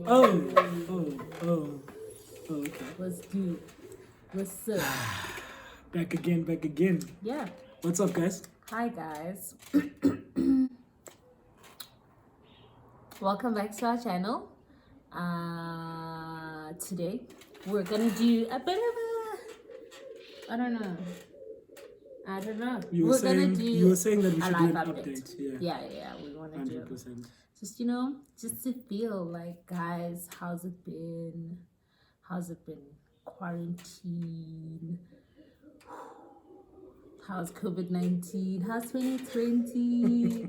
Oh, okay. What's good? What's up? Back again. Yeah. What's up, guys? Hi, guys. Welcome back to our channel. Today, we're gonna do a bit of a... I don't know. You were saying that we should do an update. Yeah. We want to do 100%. just to feel like, guys, how's it been? Quarantine? How's COVID-19? How's 2020?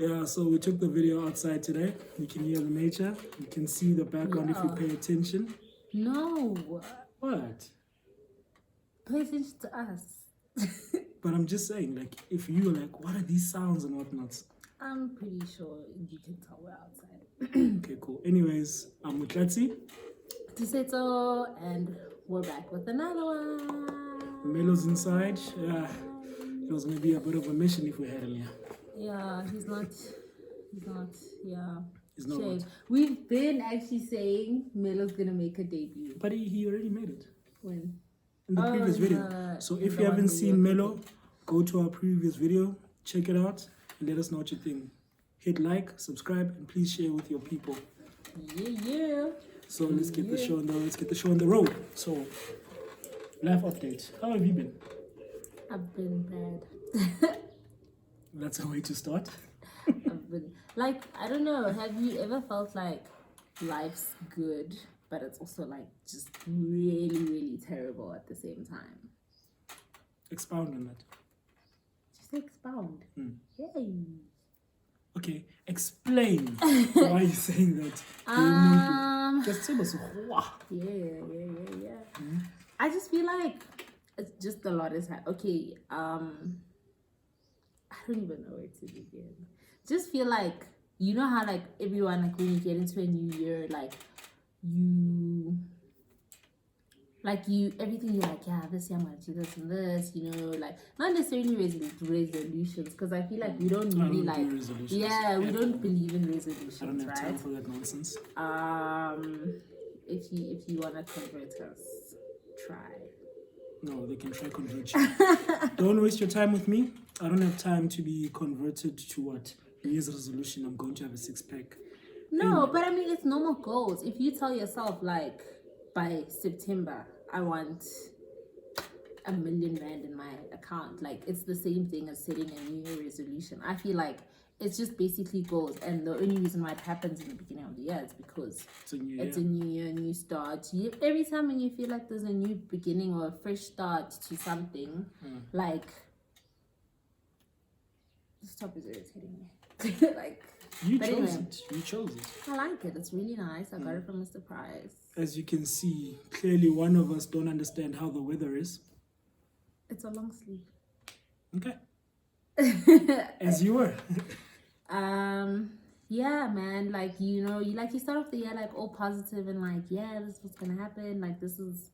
Yeah, so we took the video outside today. You can hear the nature. You can see the background if you pay attention. No. What? Pay attention to us. But I'm just saying, like, if you were like, what are these sounds and whatnot? I'm pretty sure you can tell we're outside. Okay, cool. Anyways, I'm with Latsi. Tiseto, and we're back with another one. Melo's inside. Yeah, it was going to be a bit of a mission if we had him here. Yeah, he's not, yeah. He's not what? We've been actually saying Melo's gonna make a debut. But he already made it. When? In the previous video. So if you haven't seen Melo, go to our previous video, check it out, and let us know what you think. Hit like, subscribe, and please share with your people. Yeah. So let's get the show on the road. So, life update. How have you been? I've been bad. That's a way to start. I've been like, I don't know, have you ever felt like life's good, but it's also like just really, really terrible at the same time? Expound on that. Just expound. Yay. Okay, explain why you're saying that. Just tell us why. Yeah. I just feel like it's just a lot is happening. Okay, I don't even know where to begin. Just feel like, you know how like everyone, like when you get into a new year, everything you're like, yeah, this year I'm gonna do this and this, you know, like not necessarily resolutions, because I feel like we don't really we don't believe in resolutions. I don't have time for that nonsense. If you wanna convert us, try. No, they can try convert you. Don't waste your time with me. I don't have time to be converted to what? New Year's resolution, I'm going to have a 6-pack. No, but I mean, it's normal goals. If you tell yourself, like, by September, I want R1 million in my account, like, it's the same thing as setting a New Year resolution. I feel like it's just basically goals, and the only reason why it happens in the beginning of the year is because it's a new year, new start. Every time when you feel like there's a new beginning or a fresh start to something, like, this top is irritating me. Like, you chose it. I like it. It's really nice. I got it from Mr. Price. As you can see, clearly one of us don't understand how the weather is. It's a long sleeve. Okay. As you were. Yeah, man, like, you know, you start off the year like all positive and like, yeah, this is what's gonna happen, like this is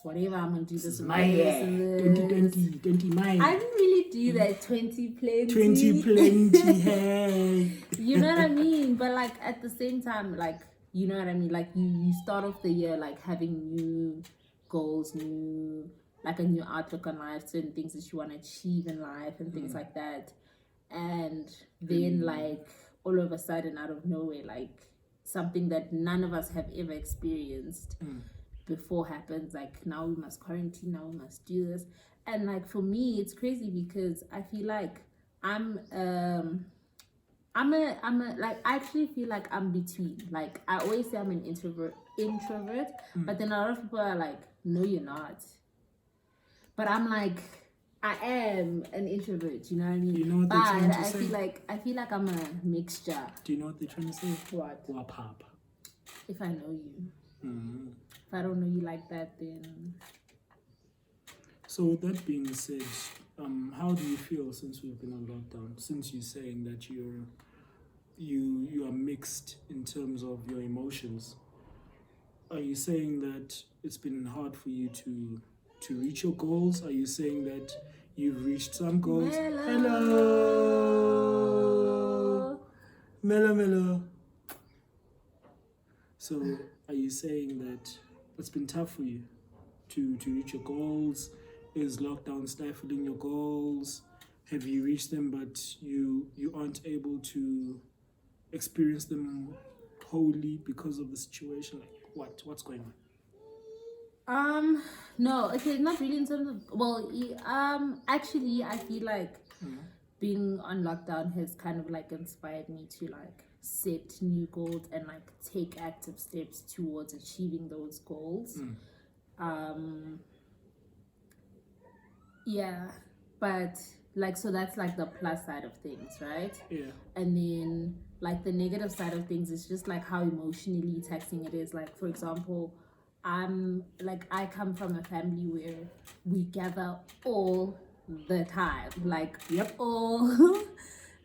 whatever, I'm gonna do this in my year. 2020 mine. I didn't really do that 2020, hey. You know what I mean? But like at the same time, like, you know what I mean, like you start off the year like having new goals, a new outlook on life, certain things that you want to achieve in life and things like that. And then like all of a sudden, out of nowhere, like something that none of us have ever experienced before happens. Like, now we must quarantine, now we must do this. And like for me, it's crazy because I feel like I actually feel like I'm between. Like, I always say I'm an introvert, but then a lot of people are like, no, you're not. But I'm like, I am an introvert, you know what I mean? You know what they're trying to say? I feel like I'm a mixture. Do you know what they're trying to say? What? Wapap. If I know you. If I don't know you like that, then... So with that being said, how do you feel since we've been on lockdown? Since you're saying that you are mixed in terms of your emotions, are you saying that it's been hard for you to reach your goals? Are you saying that you've reached some goals? Hello. Mellow. So, are you saying that it's been tough for you to reach your goals? Is lockdown stifling your goals? Have you reached them, but you aren't able to experience them wholly because of the situation? Like, what's going on? No, okay, not really in terms of, well, actually, I feel like being on lockdown has kind of like inspired me to like set new goals and like take active steps towards achieving those goals. Yeah, but like, so that's like the plus side of things, right? Yeah. And then like the negative side of things is just like how emotionally taxing it is. Like, for example, I come from a family where we gather all the time, like all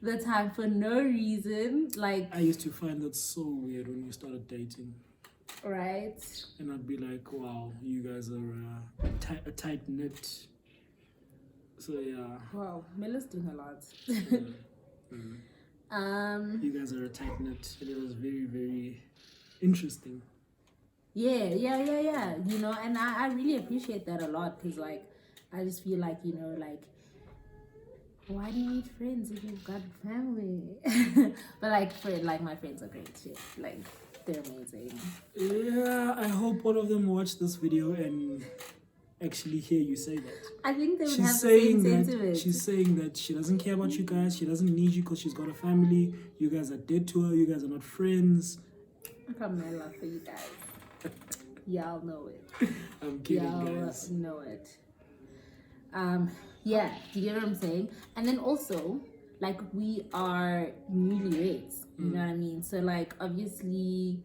the time for no reason. Like, I used to find that so weird when we started dating. Right. And I'd be like, wow, you guys are a tight knit. So yeah. Wow, Melo's doing a lot. You guys are a tight knit, and it was very, very interesting. Yeah. You know, and I really appreciate that a lot because, like, I just feel like, you know, like, why do you need friends if you've got family? But like my friends are great shit. Like, they're amazing. Yeah, I hope one of them watch this video and actually hear you say that. I think they would have the same sentiment. She's saying that she doesn't care about you guys. She doesn't need you because she's got a family. You guys are dead to her. You guys are not friends. I got my love for you guys. Y'all know it. I'm kidding, Y'all guys. know it. Yeah, do you get what I'm saying? And then also, like, we are newlyweds, you know what I mean? So, like, obviously,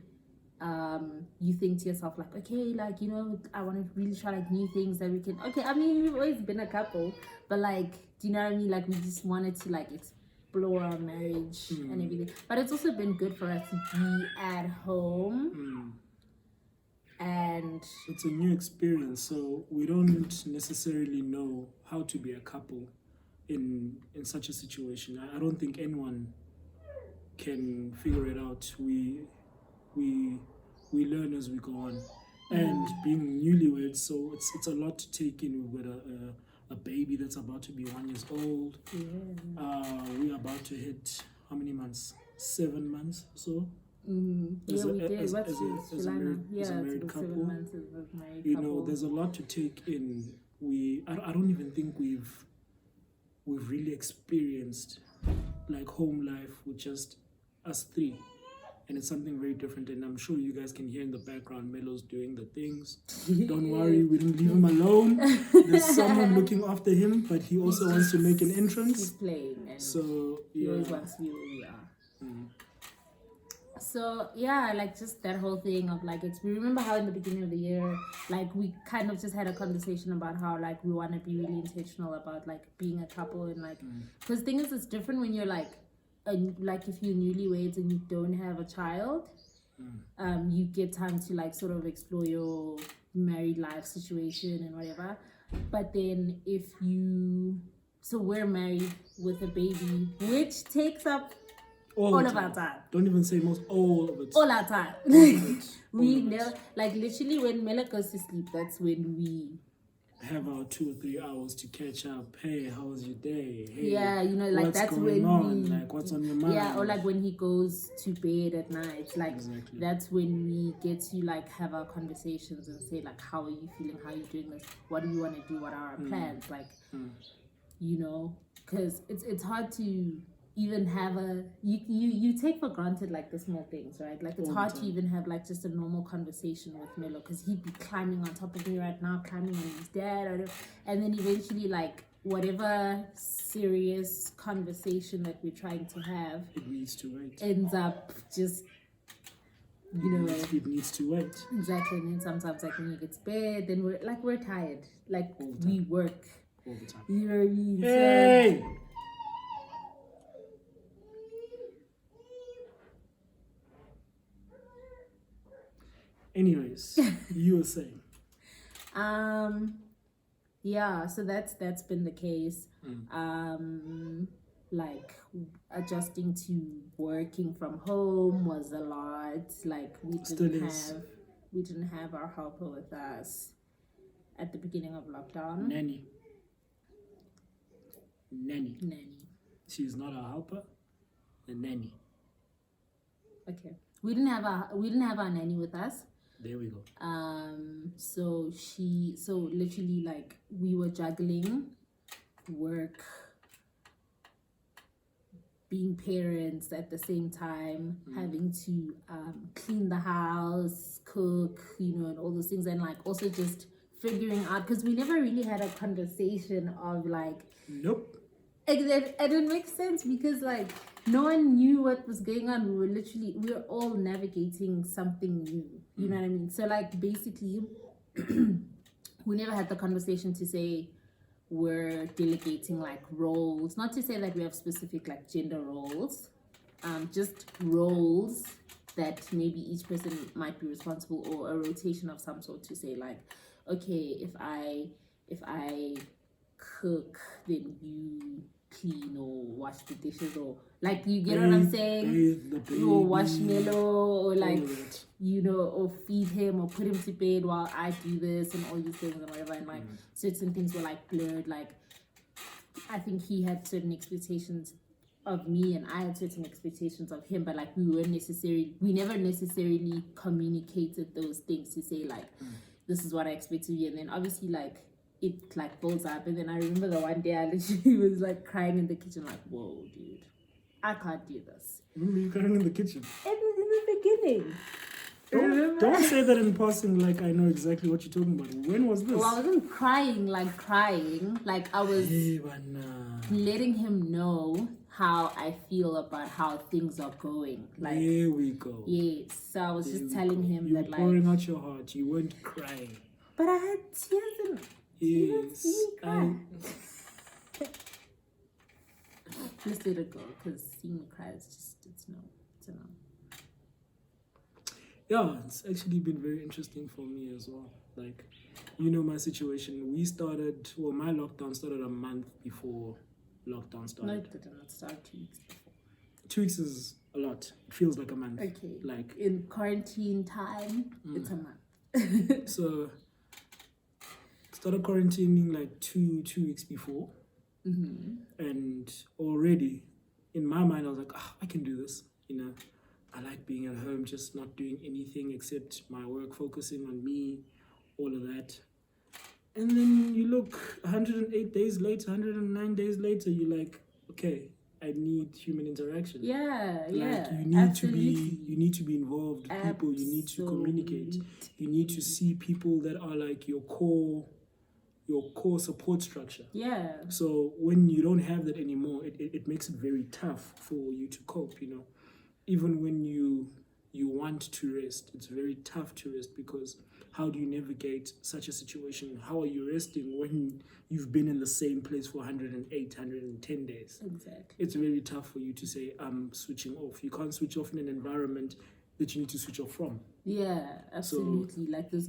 you think to yourself, like, okay, like, you know, I want to really try, like, new things that we can, okay, I mean, we've always been a couple, but, like, do you know what I mean? Like, we just wanted to, like, explore our marriage and everything. But it's also been good for us to be at home. And it's a new experience, so we don't necessarily know how to be a couple in such a situation. I don't think anyone can figure it out. We learn as we go on, and being newlyweds, so it's a lot to take in. We've got a baby that's about to be 1 year old. We're about to hit how many months? 7 months or so. Yeah, we did. As a married couple, you know, there's a lot to take in. I don't even think we've really experienced like home life with just us three, and it's something very different. And I'm sure you guys can hear in the background Melo's doing the things. Don't worry, we didn't leave him alone. There's someone looking after him, but he also wants to make an entrance. He's playing, and so he always wants to be where we are. So yeah, like just that whole thing of like, it's, we remember how in the beginning of the year, like we kind of just had a conversation about how like we want to be really intentional about like being a couple, and like, because thing is, it's different when you're like if you're newlyweds and you don't have a child, you get time to like sort of explore your married life situation and whatever. But then if you, so we're married with a baby, which takes up all of our time. Don't even say most, all of it. All our time. We never, like literally when Mela goes to sleep, that's when we have our 2 or 3 hours to catch up. Hey, how was your day? Hey, yeah, you know, like that's when on? Like, what's on your mind? Yeah, or like when he goes to bed at night, like that's when we get to like have our conversations and say like, how are you feeling? How are you doing this? What do you want to do? What are our plans? Like, you know, because it's hard to even have you take for granted like the small things, right? Like it's hard to even have like just a normal conversation with Melo, because he'd be climbing on top of me right now, climbing on his dad, and then eventually like whatever serious conversation that we're trying to have, it needs to wait. Ends up just, you know, it needs to wait. Exactly. And then sometimes like when you get to bed, then we're tired, like we work all the time. You know what I mean? Hey. So, anyways, you were saying. Yeah, so that's been the case. like adjusting to working from home was a lot. Like Still is. we didn't have our helper with us at the beginning of lockdown. Nanny. Nanny. She's not our helper. A nanny. Okay. We didn't have our nanny with us. There we go. So literally like we were juggling work, being parents at the same time, having to clean the house, cook, and all those things, and like also just figuring out, because we never really had a conversation of like, nope. It didn't make sense because like no one knew what was going on. We were all navigating something new. You know what I mean? So like basically we never had the conversation to say we're delegating like roles. Not to say that we have specific like gender roles, just roles that maybe each person might be responsible, or a rotation of some sort, to say like, okay, if I cook, then you clean or wash the dishes, or like, you get what I'm saying, or wash Melo, or like, or feed him or put him to bed while I do this, and all these things and whatever. And like certain things were like blurred. Like I think he had certain expectations of me and I had certain expectations of him, but like we never necessarily communicated those things to say like, this is what I expect of you. And then obviously like it like builds up, and then I remember the one day I literally was like crying in the kitchen, like, whoa dude, I can't do this. Remember you crying in the kitchen? It was in the beginning. Don't say that in passing like I know exactly what you're talking about. When was this? Well, I wasn't crying, like I was letting him know how I feel about how things are going. Like, here we go. Yes. So I was just telling him that, like, pouring out your heart. You weren't crying. But I had tears in. Yes. Just let it go, because seeing me cry is just, it's a no. Yeah, it's actually been very interesting for me as well. Like, my situation. My lockdown started a month before lockdown started. No, it did not start 2 weeks before. 2 weeks is a lot. It feels like a month. Okay. Like in quarantine time, it's a month. So, started quarantining like two weeks before. And already, in my mind, I was like, I can do this. I like being at home, just not doing anything except my work, focusing on me, all of that. And then you look 108 days later, 109 days later, you're like, okay, I need human interaction. Yeah, like, you need to be involved with people. You need to communicate. You need to see people that are like your core support structure. Yeah. So when you don't have that anymore, it makes it very tough for you to cope, Even when you want to rest, it's very tough to rest, because how do you navigate such a situation? How are you resting when you've been in the same place for 108, 110 days? Exactly. It's very tough for you to say, I'm switching off. You can't switch off in an environment that you need to switch off from. Yeah, absolutely. So, like, it's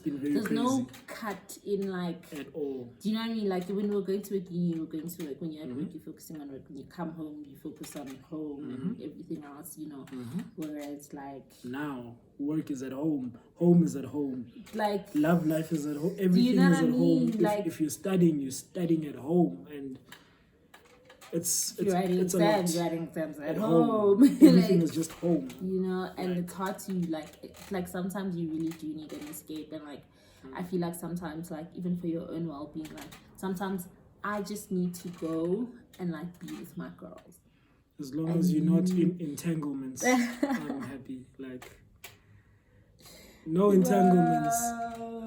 been very crazy. No cut in, like, at all. Do you know what I mean? Like, when we're going to work, you're going to work. When you're at work, you're focusing on work. When you come home, you focus on home and everything else, Whereas, like, now work is at home, home is at home, like, love life is at home, everything is at home. If you're studying at home, and it's writing a lot. Exams at home. Everything is just home. And it's hard to like sometimes you really do need an escape, and like I feel like sometimes, like, even for your own well-being, like sometimes I just need to go and like be with my girls. As long as you're not in entanglements, I'm happy. Like, no entanglements.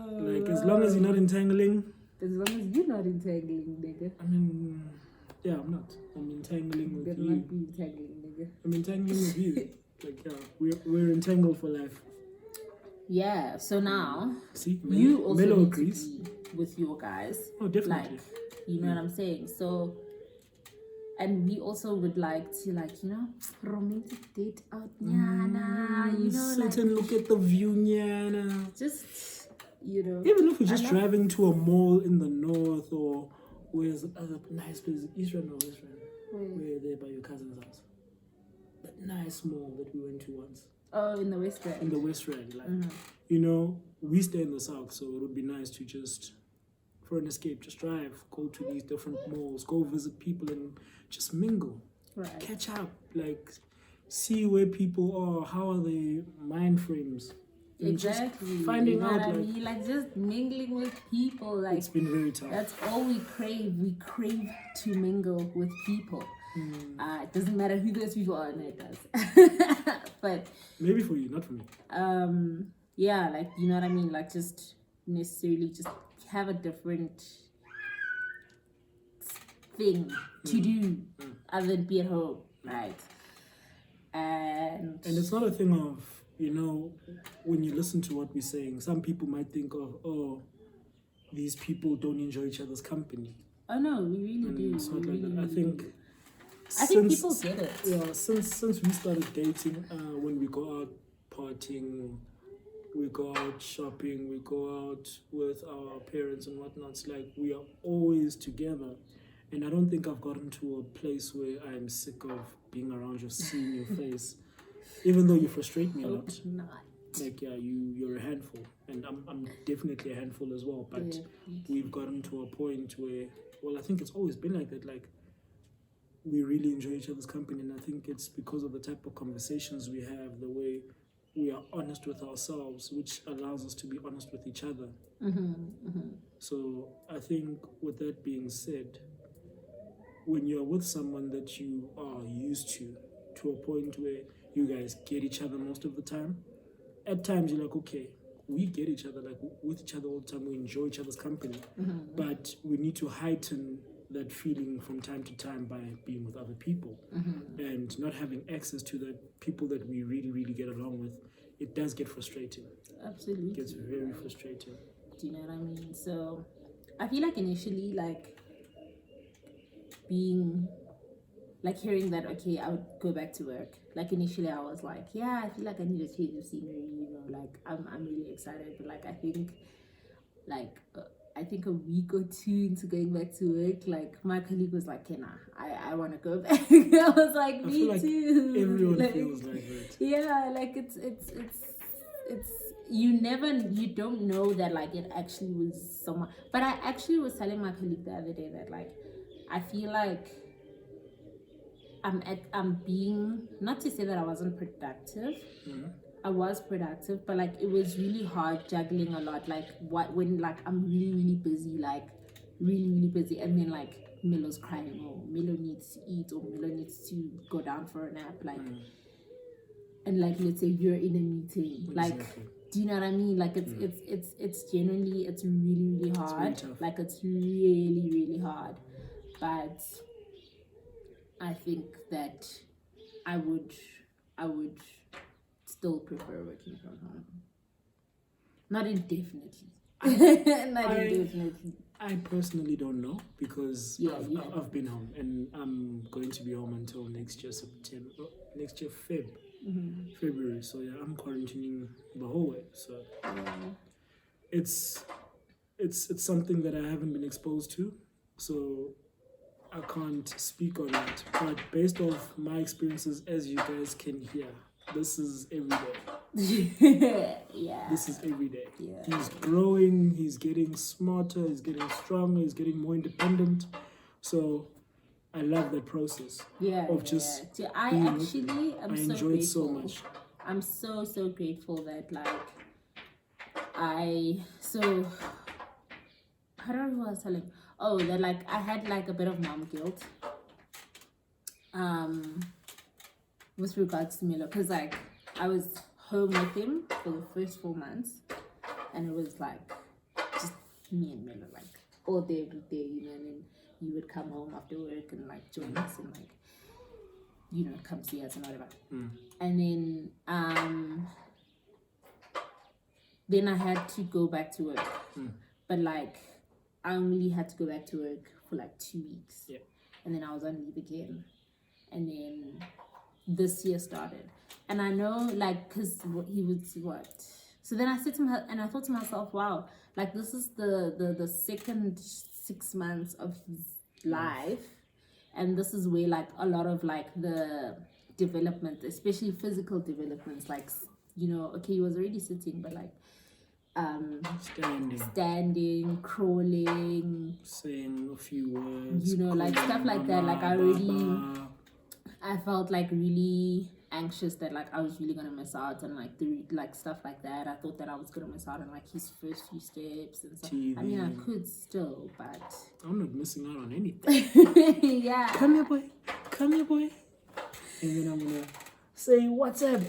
Like, as long as you're not entangling. As long as you're not entangling, nigga. I mean, yeah, I'm not. I'm entangling with you. Not be entangling, nigga. I'm entangling with you. Like, yeah, we're entangled for life. Yeah. So now, see, you also Melo need agrees. to be with your guys. Oh, definitely. Like, you know what I'm saying? So, and we also would like to, like, romantic date out, nyana, sit and look at the view, nyana. Just, Even if we're just driving to a mall in the north, or where's the other nice place? East Rand or West Rand? We're there by your cousin's house. That nice mall that we went to once. Oh, in the West Rand. In the West Rand, like we stay in the South, so it would be nice to just, for an escape, just drive, go to these different malls, go visit people and just mingle, catch up, like see where people are, how are their mind frames. Exactly. Just finding out, what I mean? Like just mingling with people. Like it's been very tough. That's all we crave. We crave to mingle with people. It doesn't matter who those people are, no, it does. But maybe for you, not for me. Yeah, like you know what I mean. Like just necessarily just have a different thing to do other than be at home, right? And it's not a thing of, when you listen to what we're saying, some people might think of, oh, these people don't enjoy each other's company. Oh no, we really do. It's not like that. I think people get it. Yeah, since we started dating, when we go out partying, we go out shopping, we go out with our parents and whatnot, it's like we are always together. And I don't think I've gotten to a place where I'm sick of being around you, seeing your face. Even though you frustrate me a lot. Not. Like, yeah, you're a handful. And I'm definitely a handful as well. But we've gotten to a point where, well, I think it's always been like that. Like, we really enjoy each other's company. And I think it's because of the type of conversations we have, the way we are honest with ourselves, which allows us to be honest with each other. So I think with that being said, when you're with someone that you are used to a point where you guys get each other most of the time, at times you're like, okay, we get each other, like with each other all the time, we enjoy each other's company, but we need to heighten that feeling from time to time by being with other people and not having access to the people that we really, really get along with. It does get frustrating. Absolutely. It gets very frustrating. Do you know what I mean? So I feel like initially, like, being like hearing that, okay, I would go back to work. Like initially I was like, yeah, I feel like I need a change of scenery, like I'm really excited. But like I think a week or two into going back to work, like my colleague was like, "Kena, I want to go back." I was like, me like too. Everyone like, feels like that. Yeah, like it's you don't know that like it actually was someone. But I actually was telling my colleague the other day that like I feel like I'm being, not to say that I wasn't productive. I was productive, but like it was really hard juggling a lot. Like when like I'm really, really busy, like really, really busy, and then like Milo's crying, or Milo needs to eat, or Milo needs to go down for a nap, like and like let's say you're in a meeting, like do you know what I mean? Like it's genuinely, it's really, really hard. It's really tough. Like it's really, really hard. But I think that I would still prefer working from home. Not indefinitely. Indefinitely. I personally don't know because I've been home and I'm going to be home until next year February. So yeah, I'm quarantining the whole way. So it's something that I haven't been exposed to. So I can't speak on it, but based off my experiences, as you guys can hear, this is every day. Yeah. This is every day. Yeah. He's growing, he's getting smarter, he's getting stronger, he's getting more independent. So I love that process. Of just I actually am so enjoy it so grateful. much. I'm so grateful that like I don't know what I was telling. Oh, that like I had like a bit of mom guilt. With regards to Milo, because like I was home with him for the first 4 months, and it was like just me and Milo, like all day, every day, and then you would come home after work and like join us and like come see us and whatever. And then I had to go back to work, but like I only had to go back to work for like 2 weeks, and then I was on leave again, and then this year started. And I know, like, because he was what? So then I said to him, and I thought to myself, wow, like this is the second 6 months of his life, And this is where like a lot of like the development, especially physical developments, like, you know, okay, he was already sitting, but like standing, crawling, saying a few words, you know, like stuff like that. Like I felt like really anxious that like I was really gonna miss out on like the like stuff like that. I thought that I was gonna miss out on like his first few steps and stuff. TV. I mean, I could still, but I'm not missing out on anything. Yeah. Come here, boy. Come here, boy. And then I'm gonna say, "What's up?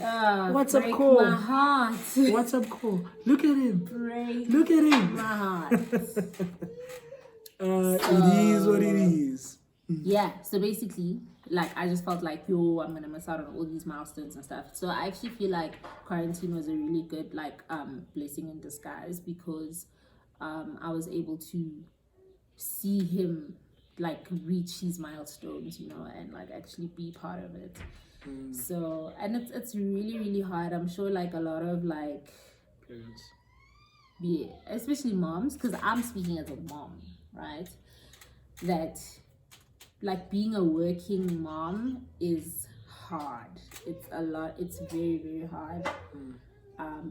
What's up, Cole? My heart. What's up, Cole? Look at him. Look at him. My heart." It is what it is. Yeah. So basically, like I just felt like, yo, I'm gonna miss out on all these milestones and stuff. So I actually feel like quarantine was a really good like blessing in disguise, because I was able to see him like reach his milestones, you know, and like actually be part of it. So, and it's really, really hard. I'm sure like a lot of like Parents, yeah, especially moms, because I'm speaking as a mom, right? That like being a working mom is hard. It's a lot. It's very, very hard.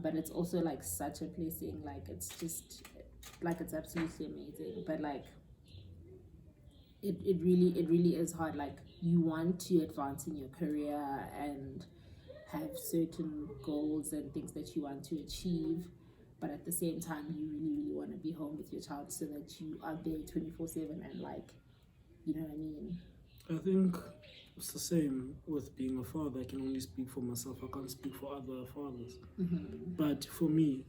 But it's also like such a blessing. Like it's just like it's absolutely amazing. But like it really is hard. Like you want to advance in your career and have certain goals and things that you want to achieve, but at the same time you really want to be home with your child so that you are there 24/7 and like, you know what I mean. I think it's the same with being a father. I can only speak for myself. I can't speak for other fathers. But for me,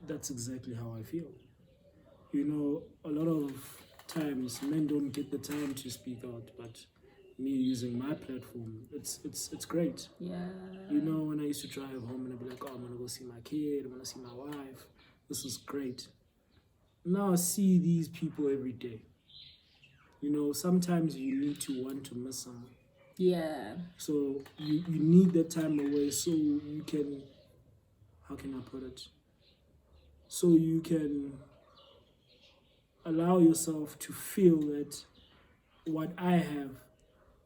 that's exactly how I feel. You know, a lot of times men don't get the time to speak out, but me using my platform, it's great. Yeah. You know, when I used to drive home and I'd be like, oh, I'm gonna go see my kid, I'm gonna see my wife. This is great. Now I see these people every day. You know, sometimes you need to want to miss someone. Yeah. So you need that time away so you can, how can I put it? So you can allow yourself to feel that what I have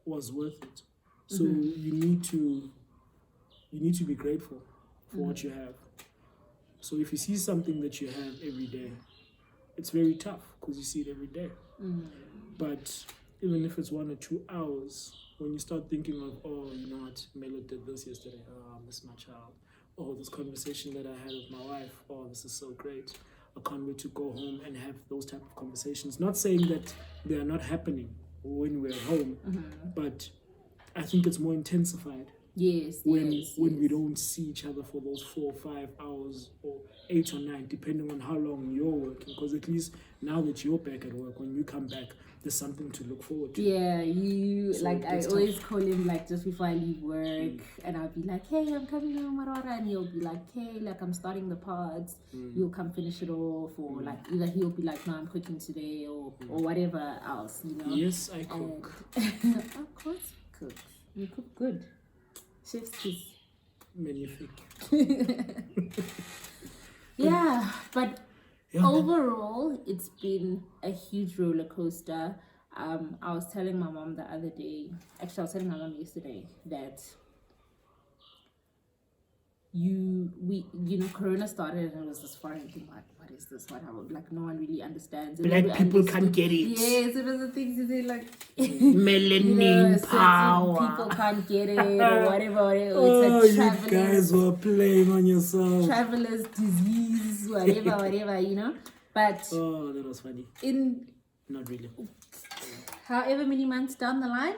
was worth it. So you need to be grateful for what you have. So if you see something that you have every day, it's very tough because you see it every day. But even if it's 1 or 2 hours, when you start thinking of, oh, you know what, Melo did this yesterday, oh, I miss my child. Oh, this conversation that I had with my wife, oh, this is so great. I can't wait to go home and have those type of conversations. Not saying that they are not happening when we're at home, but I think it's more intensified. Yes. When we don't see each other for those 4 or 5 hours or 8 or 9, depending on how long you're working. Because at least now that you're back at work, when you come back, there's something to look forward to. Yeah, you So like I it's always tough. call him like just before I leave work, and I'll be like, hey, I'm coming home, and he'll be like, hey, like I'm starting the pods. You'll come finish it off, or like either he'll be like, no, I'm cooking today, or whatever else, you know. Yes, I cook. Of course, you cook. You cook good. Chef's kiss. Magnifique. Yeah, but Yeah, overall, it's been a huge roller coaster. I was telling my mom the other day, actually, I was telling my mom yesterday that Corona started and it was this foreign thing. Like, what is this? Like, no one really understands. And Black people can't get it. Yes, it was the things you say, like, Melanin power. People can't get it or whatever. Oh, it's a you guys were playing on yourself. traveler's disease, whatever, you know. But Oh, that was funny. Not really. However many months down the line,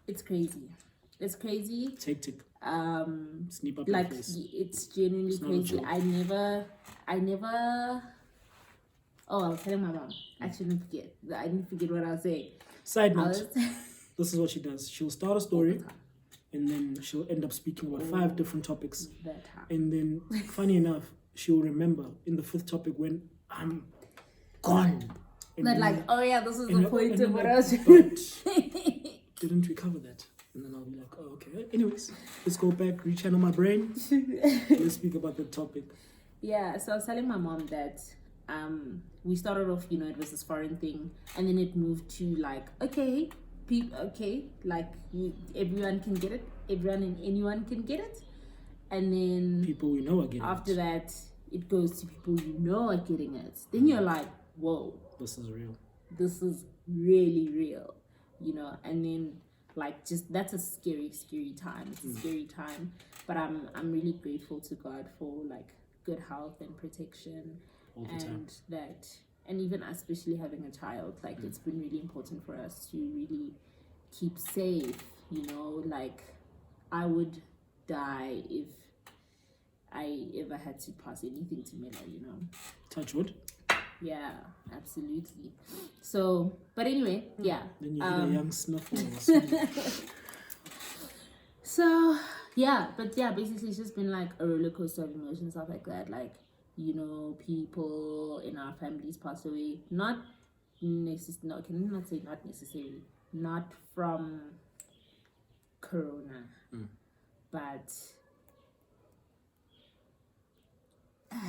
it's crazy. It's crazy. It's hectic. Sneak up Like your face. it's genuinely It's not a crazy. joke. I never. Oh, I was telling my mom. I didn't forget what I was saying. Side I note, was this is what she does. She'll start a story and then she'll end up speaking about 5 different topics. that time. And then, funny enough, she'll remember in the 5th topic when I'm gone. And Not then- like, oh yeah, this is and the point and of I'm what like, I was but didn't we cover that? And then I'll be like, oh, okay. Anyways, let's go back, rechannel my brain. Let's speak about the topic. Yeah, so I was telling my mom that we started off, you know, it was this foreign thing, and then it moved to like, okay, like everyone can get it, everyone and anyone can get it, and then people we know are getting after it. that it goes to people you know are getting it. Then you're like, whoa, This is real. This is really real, you know. And then like just that's a scary time. It's a scary time, but I'm really grateful to God for like good health and protection, All the and time. that, and even especially having a child, like it's been really important for us to really keep safe, you know. Like I would die if I ever had to pass anything to Mela, you know. Touch wood. Yeah, absolutely. So, but anyway, yeah. Then you hit a young snuffle. So, yeah, but yeah, basically it's just been like a roller coaster of emotions, stuff like that. Like, you know, people in our families pass away. Not necessarily, can I not say not necessarily, not from Corona, but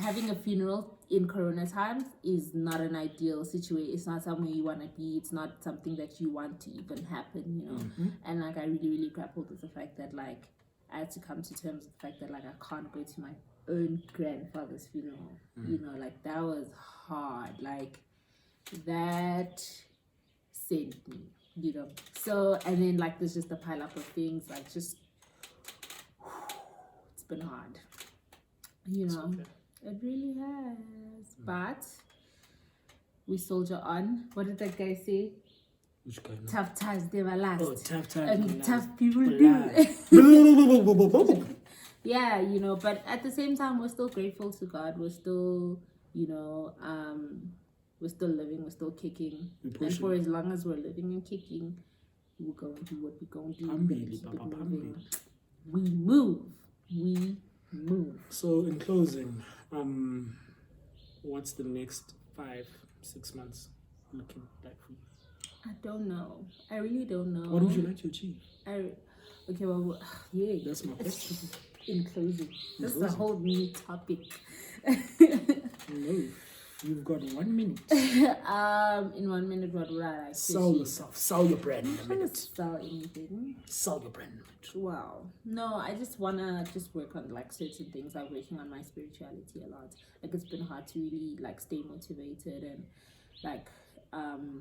having a funeral in Corona times is not an ideal situation. It's not somewhere you want to be. It's not something that you want to even happen, you know. And like I really grappled with the fact that like I had to come to terms with the fact that like I can't go to my own grandfather's funeral. You know, like that was hard. Like that sent me, you know. So and then like there's just a pile up of things, like just it's been hard. You know. Okay. It really has. But we soldier on. What did that guy say? Which guy? Tough times never last. Oh, tough times. And tough people do. do. Yeah, you know, but at the same time we're still grateful to God. We're still, you know, we're still living, we're still kicking. And for as long as we're living and kicking, we're going to do what we're going to do. We move. We move. So in closing, what's the next 5-6 months looking like for you? I don't know. I really don't know. What would you like to achieve? Okay, well, yeah. That's my question. In closing, that's a whole new topic. No, you've got 1 minute. In 1 minute, what would I like to Sell yourself. Sell your brand in a minute. Sell anything. Sell your brand in a minute. Wow. No, I just wanna just work on like certain things. I'm working on my spirituality a lot. Like it's been hard to really like stay motivated and like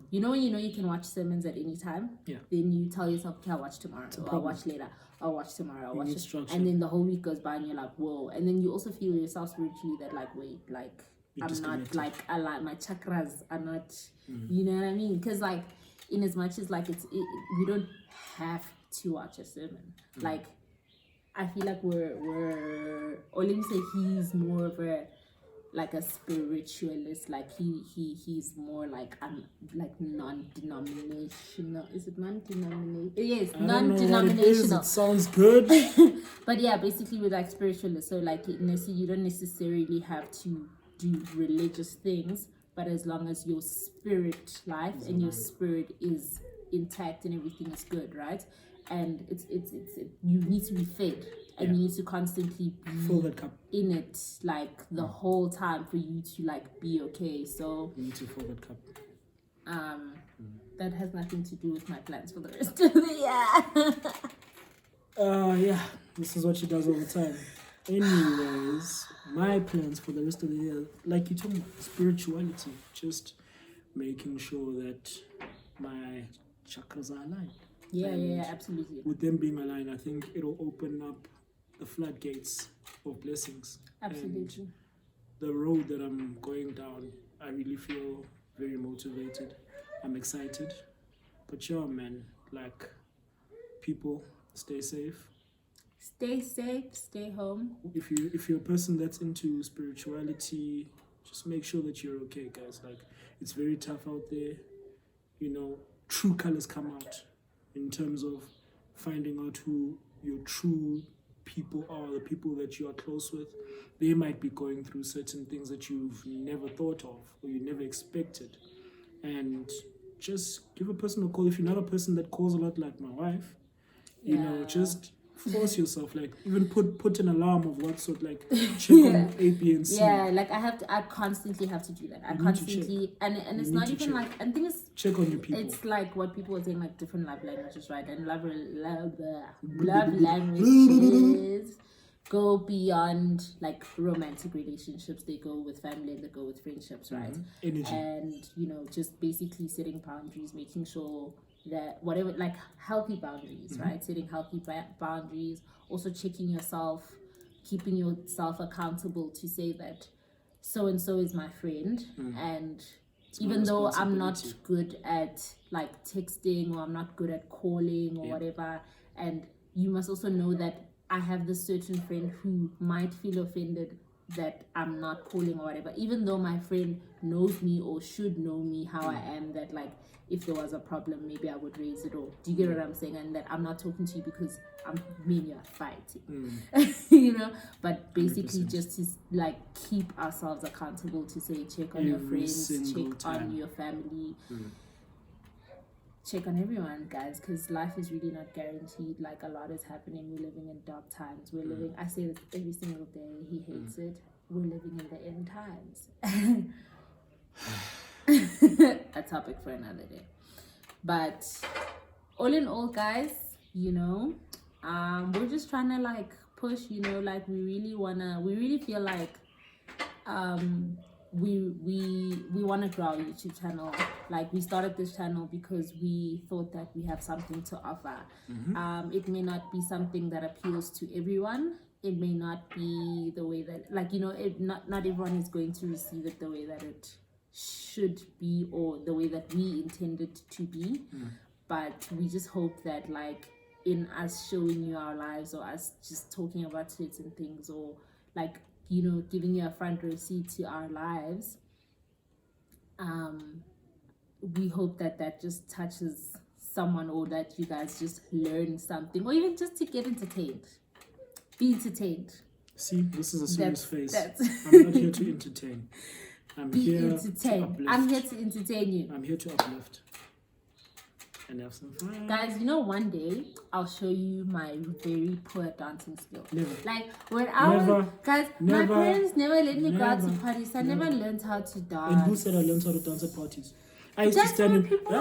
you know when you know you can watch sermons at any time? Yeah. Then you tell yourself, okay, I'll watch tomorrow, or I'll watch later, I'll watch tomorrow, I'll watch it. Structure. And then the whole week goes by and you're like, whoa. And then you also feel yourself spiritually that like, wait, like You're I'm not like my chakras are not you know what I mean? Because like in as much as like we don't have to watch a sermon. Like I feel like we're or let me say he's more of a like a spiritualist. Like he's more like non-denominational. Is it non-denominational? Yes, non-denominational. It sounds good. But yeah, basically we're like spiritualists. So like you don't necessarily have to do religious things, but as long as your spirit life and your spirit is intact and everything is good, right? And it's you need to be fed and you need to constantly Fill that cup. in it like the whole time for you to like be okay. So You need to fill that cup. that has nothing to do with my plans for the rest of the year. Yeah, this is what she does all the time. Anyways, my plans for the rest of the year, like you told me, spirituality, just making sure that my chakras are aligned. Yeah, absolutely. With them being aligned, I think it'll open up the floodgates of blessings. Absolutely. And the road that I'm going down, I really feel very motivated. I'm excited. But yeah, man, like, people, stay safe. Stay safe, stay home. If you're a person that's into spirituality, just make sure that you're okay, guys. Like, it's very tough out there. You know, true colors come out in terms of finding out who your true people are, the people that you are close with. They might be going through certain things that you've never thought of or you never expected. And just give a person a call. If you're not a person that calls a lot like my wife, you know, just force yourself, like even put an alarm of what sort, like check on A, B, and C. Yeah, like I constantly have to do that. I You need to constantly, and it's You not need to even check. like, and thing is, Check on your people. it's like what people are saying, like different love languages, right? And love languages go beyond like romantic relationships. They go with family and they go with friendships, right? Energy. And you know, just basically setting boundaries, making sure that whatever, like healthy boundaries, right? Setting healthy boundaries, also checking yourself, keeping yourself accountable to say that so and so is my friend, and even though I'm not good at like texting, or I'm not good at calling or whatever, and you must also know that I have this certain friend who might feel offended that I'm not calling or whatever, even though my friend knows me or should know me how I am, that like if there was a problem maybe I would raise it, or do you get what I'm saying? And that I'm not talking to you because me and you are fighting. You know, but basically 100%. just to like keep ourselves accountable, to say check on your friends, check on your family, check on everyone, guys, because life is really not guaranteed. Like a lot is happening. We're living in dark times. We're living, I say this every single day, he hates it, we're living in the end times. A topic for another day. But all in all, guys, you know, we're just trying to like push, you know, like we really feel like we want to grow our YouTube channel. Like we started this channel because we thought that we have something to offer. It may not be something that appeals to everyone. It may not be the way that, like, you know, not everyone is going to receive it the way that it should be, or the way that we intended to be. But we just hope that like in us showing you our lives, or us just talking about certain things, or like, you know, giving you a front row seat to our lives, we hope that just touches someone, or that you guys just learn something, or even just to get entertained, be entertained. See, this is a serious face. That's I'm not here to entertain. I'm be here entertained. to uplift. I'm here to entertain you. I'm here to uplift and have some fun. Guys, you know, one day I'll show you my very poor dancing skill. Never. Like when I was, guys, my Never. parents never let me go out to Never. parties. I never learned how to dance. And who said I learned how to dance at parties? I used to That's stand how in. people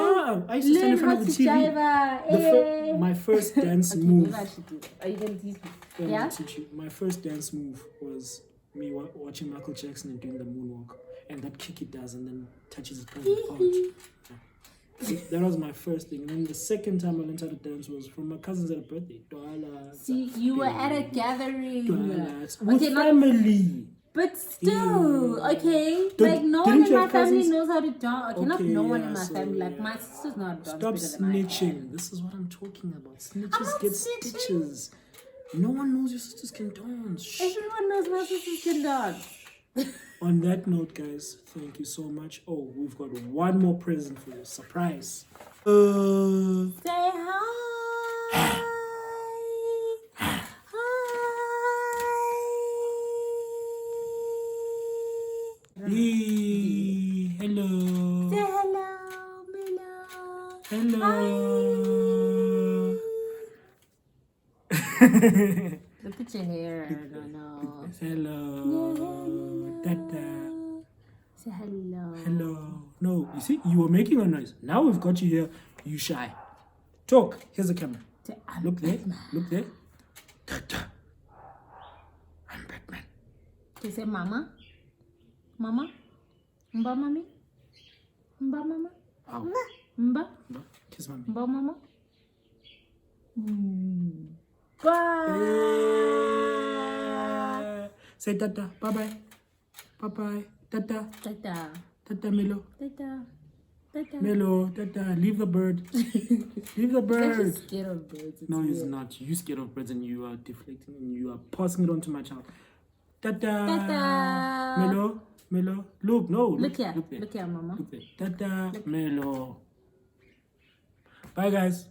I used to stand in front of the TV. My first dance Okay, move. maybe I should do it. Are you gonna teach me? Let me Yeah? teach you. My first dance move was me watching Michael Jackson and doing the moonwalk, and that kick he does, and then touches his point. That was my first thing. And then the second time I learned how to dance was from my cousins at a birthday. See, you were at a gathering. With family. But still, Yeah. okay, Don't- like no one didn't in you my have family cousins? knows how to dance. Okay, not Okay, no one yeah, in my so, family. Like yeah. my sister's not dance Stop better than I am. snitching. This is what I'm talking about. Snitches not get snitching. stitches. No one knows your sisters can dance. Shh. Everyone knows my sisters can dance. On that note, guys, thank you so much. Oh, we've got one more present for you. Surprise. Say hi. Hello. Say hello, Milo. Hello. Look at your hair. No. Hello. Dada. Say hello. Hello. No, you see, you were making a noise. Now we've got you here. You shy. Talk. Here's the camera. Say, I'm Look there. Batman. Look there. Dada. I'm Batman. Okay, say mama. Mama. Mba mami. Mba mama. Wow. Mba. Kiss mommy. Mba mama. Bye. Say Tata. Bye bye. Bye bye. Tata. Tata. Tata Melo. Tata. Tata. Melo. Tata. Leave the bird. Leave the I'm bird. just scared of birds. It's No, he's weird. not. You scared of birds and you are deflecting and you are passing it on to my child. Tata. Tata. Melo. Melo. Look, no. Look here. Look there. Look here, mama. Look there. Tata. Melo. Bye, guys.